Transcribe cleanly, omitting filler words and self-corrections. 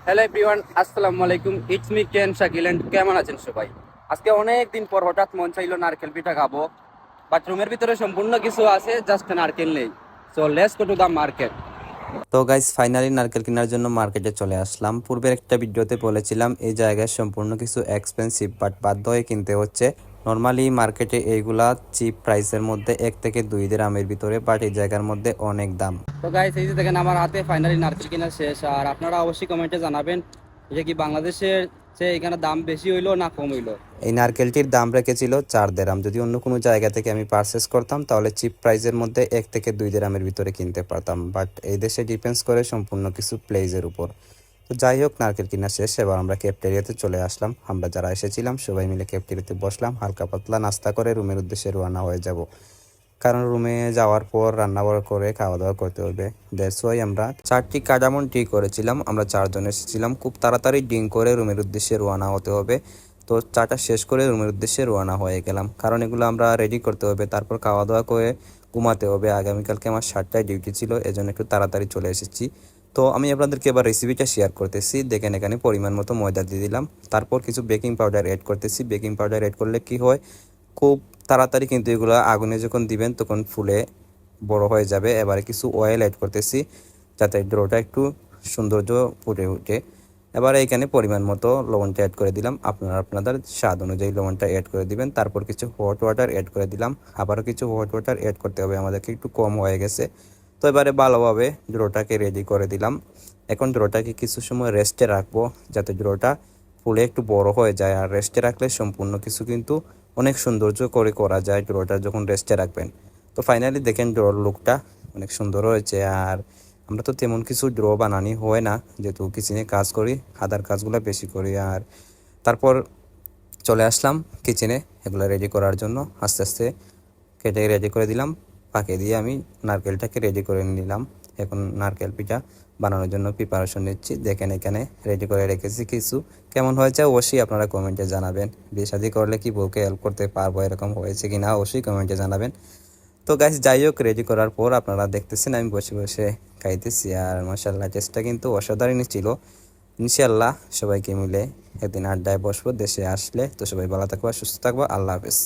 Hello everyone, আসসালামু আলাইকুম। It's me কেন শাকিল এন্ড কেমন আছেন সবাই? আজকে অনেক দিন পর হঠাৎ মন চাইলো নারকেল পিঠা খাবো, বাট রুমের ভিতরে সম্পূর্ণ কিছু আছে, জাস্ট নারকেল নেই। So let's go to the market. তো গাইস ফাইনালি নারকেল কেনার জন্য মার্কেটে চলে আসলাম। পূর্বের একটা ভিডিওতে বলেছিলাম এই জায়গায় সম্পূর্ণ কিছু এক্সপেন্সিভ, বাট বাধ্য হয়ে কিনতে হচ্ছে। নর্মালি মার্কেটে এইগুলা চিপ প্রাইসের মধ্যে 1 থেকে 2 দিরহামের ভিতরে, বাট এই জায়গার মধ্যে অনেক দাম। তো গাইস, এই যে দেখেন আমার হাতে ফাইনালি নারকেল কেনা শেষ। আর আপনারা অবশ্যই কমেন্টে জানাবেন যে কি বাংলাদেশের চেয়ে এখানে দাম বেশি হইলো না কম হইলো। এই নারকেলটির দাম রেখেছিল 4 দিরহাম। যদি অন্য কোনো জায়গা থেকে আমি পারচেস করতাম তাহলে চিপ প্রাইসের মধ্যে 1 থেকে 2 দিরহামের ভিতরে কিনতে পারতাম, বাট এই দেশে ডিপেন্ডস করে সম্পূর্ণ কিছু প্লেসের উপর। তো যাই হোক, নারকেল কিনা শেষ, এবার আমরা ক্যাফটেরিয়াতে চলে আসলাম। আমরা যারা এসেছিলাম সবাই মিলে ক্যাফটেরিয়াতে বসলাম, হালকা পাতলা নাস্তা করে রুমের উদ্দেশ্যে রওনা হয়ে যাব। কারণ রুমে যাওয়ার পর রান্না করে খাওয়া দাওয়া করতে হবে। দ্যাটস ওয়াই আমরা 4টি কার্ডামন টি করেছিলাম। আমরা 4 জন এসেছিলাম, খুব তাড়াতাড়ি ড্রিঙ্ক করে রুমের উদ্দেশ্যে রওনা হতে হবে। তো চাটা শেষ করে রুমের উদ্দেশ্যে রওনা হয়ে গেলাম, কারণ এগুলো আমরা রেডি করতে হবে, তারপর খাওয়া দাওয়া করে ঘুমাতে হবে। আগামীকালকে আমার 7টায় ডিউটি ছিল, এজন্য একটু তাড়াতাড়ি চলে এসেছি। তো আমি আপনাদেরকে এবার রেসিপিটা শেয়ার করতেছি। দেখেন এখানে পরিমাণ মতো ময়দা দিয়ে দিলাম, তারপর কিছু বেকিং পাউডার অ্যাড করতেছি। বেকিং পাউডার অ্যাড করলে কি হয়, খুব তাড়াতাড়ি কিন্তু এগুলো আগুনে যখন দিবেন তখন ফুলে বড় হয়ে যাবে। এবারে কিছু অয়েল অ্যাড করতেছি যাতে ডোটা একটু সৌন্দর্য ফুটে উঠে। এবারে এখানে পরিমাণ মতো লবণটা অ্যাড করে দিলাম, আপনারা আপনাদের স্বাদ অনুযায়ী লবণটা অ্যাড করে দিবেন। তারপর কিছু হট ওয়াটার অ্যাড করে দিলাম, আবারও কিছু হট ওয়াটার অ্যাড করতে হবে, আমাদেরকে একটু কম হয়ে গেছে। তো এবারে ভালোভাবে ডোটাকে রেডি করে দিলাম। এখন ডোটাকে কিছু সময় রেস্টে রাখবো যাতে ডোটা ফুলে একটু বড় হয়ে যায়। আর রেস্টে রাখলে সম্পূর্ণ কিছু কিন্তু অনেক সৌন্দর্য করে করা যায় ড্রটা যখন রেস্টে রাখবেন। তো ফাইনালি দেখেন ড্রর লুকটা অনেক সুন্দর হয়েছে। আর আমরা তো তেমন কিছু ড্র বানানি হয় না, যেহেতু কিচেনে কাজ করি, আদার কাজগুলো বেশি করি। আর তারপর চলে আসলাম কিচেনে এগুলো রেডি করার জন্য। আস্তে আস্তে কেটে রেডি করে দিলাম, পাকে দিয়ে আমি নারকেলটাকে রেডি করে নিলাম। এখন নারকেল পিঠা বানানোর জন্য প্রিপারেশন নিচ্ছি। দেখেন এখানে রেডি করে রেখেছি কিছু। কেমন হয়েছে অবশ্যই আপনারা কমেন্টে জানাবেন। বিয়ে শাদী করলে কি বউকে হেল্প করতে পারবো, এরকম হয়েছে কি না অবশ্যই কমেন্টে জানাবেন। তো গাইস যাই হোক, রেডি করার পর আপনারা দেখতেছেন আমি বসে বসে খাইতেছি। আর মাশাআল্লাহ টেস্টটা কিন্তু অসাধারণই ছিল। ইনশাআল্লাহ সবাইকে মিলে একদিন আড্ডায় বসবো দেশে আসলে। তো সবাই ভালো থাকবো, সুস্থ থাকবো, আল্লাহ হাফেজ।